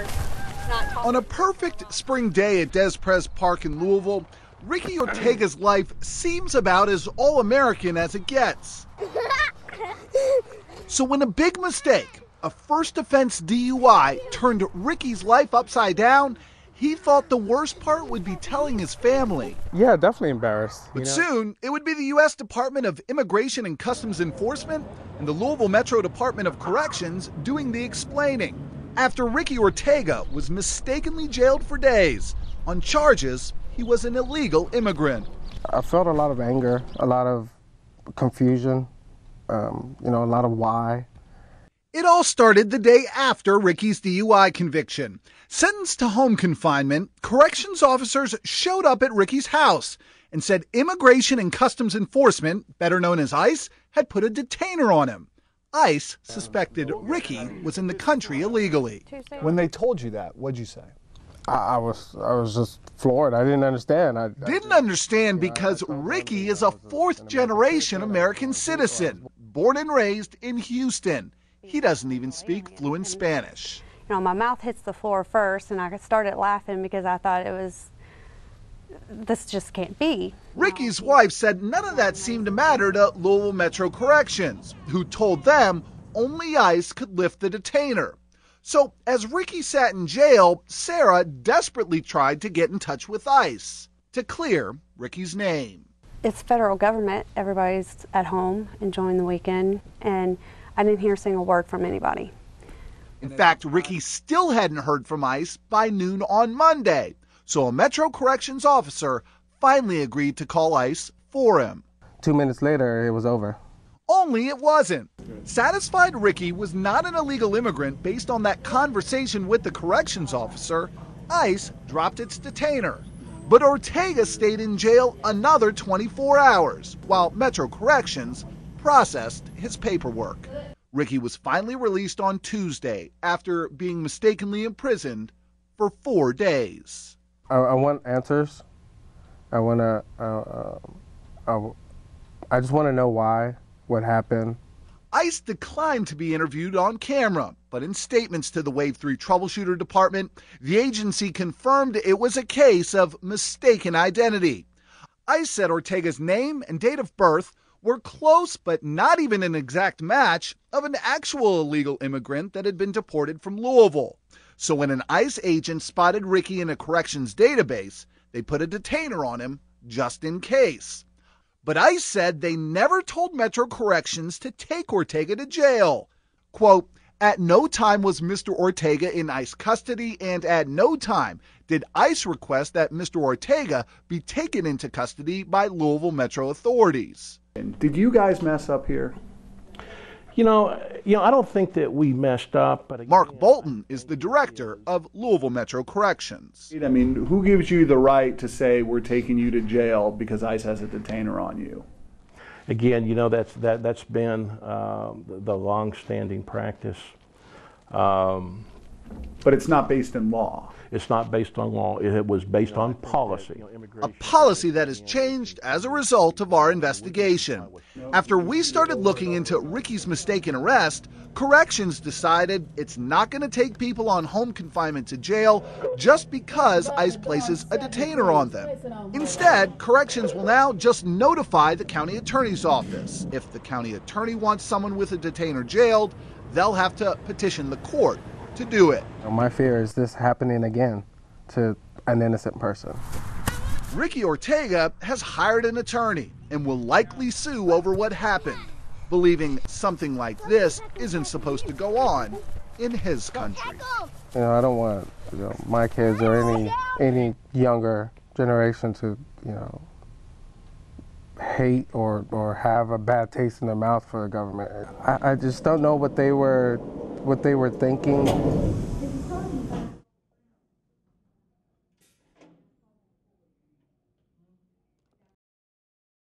we're not talking. On a perfect spring day at Des Pres Park in Louisville, Ricky Ortega's life seems about as all-American as it gets. So when a big mistake, a first offense DUI, turned Ricky's life upside down, he thought the worst part would be telling his family. Yeah, definitely embarrassed. But soon, it would be the U.S. Department of Immigration and Customs Enforcement and the Louisville Metro Department of Corrections doing the explaining, after Ricky Ortega was mistakenly jailed for days on charges he was an illegal immigrant. I felt a lot of anger, a lot of confusion, a lot of why. It all started the day after Ricky's DUI conviction. Sentenced to home confinement, corrections officers showed up at Ricky's house and said Immigration and Customs Enforcement, better known as ICE, had put a detainer on him. ICE suspected Ricky was in the country illegally. When they told you that, what'd you say? I was just floored. I didn't understand. Didn't understand because Ricky is a fourth-generation American citizen, born and raised in Houston. He doesn't even speak fluent Spanish. My mouth hits the floor first, and I started laughing because I thought this just can't be. Ricky's wife said none of that seemed to matter to Louisville Metro Corrections, who told them only ICE could lift the detainer. So as Ricky sat in jail, Sarah desperately tried to get in touch with ICE to clear Ricky's name. It's federal government. Everybody's at home enjoying the weekend, and I didn't hear a single word from anybody. In fact, Ricky still hadn't heard from ICE by noon on Monday, so a Metro Corrections officer finally agreed to call ICE for him. 2 minutes later, it was over. Only it wasn't. Satisfied Ricky was not an illegal immigrant based on that conversation with the corrections officer, ICE dropped its detainer. But Ortega stayed in jail another 24 hours while Metro Corrections processed his paperwork. Ricky was finally released on Tuesday after being mistakenly imprisoned for 4 days. I want answers. I just want to know why, what happened. ICE declined to be interviewed on camera, but in statements to the Wave 3 Troubleshooter Department, the agency confirmed it was a case of mistaken identity. ICE said Ortega's name and date of birth were close but not even an exact match of an actual illegal immigrant that had been deported from Louisville. So when an ICE agent spotted Ricky in a corrections database, they put a detainer on him just in case. But ICE said they never told Metro Corrections to take Ortega to jail. Quote, at no time was Mr. Ortega in ICE custody, and at no time did ICE request that Mr. Ortega be taken into custody by Louisville Metro authorities. Did you guys mess up here? I don't think that we messed up. But again, Mark Bolton is the director of Louisville Metro Corrections. I mean, who gives you the right to say we're taking you to jail because ICE has a detainer on you? Again, that's been the long-standing practice. But it's not based in law. It's not based on law. It was based on policy. A policy that has changed as a result of our investigation. After we started looking into Ricky's mistaken arrest, Corrections decided it's not going to take people on home confinement to jail just because ICE places a detainer on them. Instead, Corrections will now just notify the county attorney's office. If the county attorney wants someone with a detainer jailed, they'll have to petition the court to do it. My fear is this happening again to an innocent person. Ricky Ortega has hired an attorney and will likely sue over what happened, believing something like this isn't supposed to go on in his country. I don't want my kids or any younger generation to hate or have a bad taste in their mouth for the government. I just don't know what they were thinking.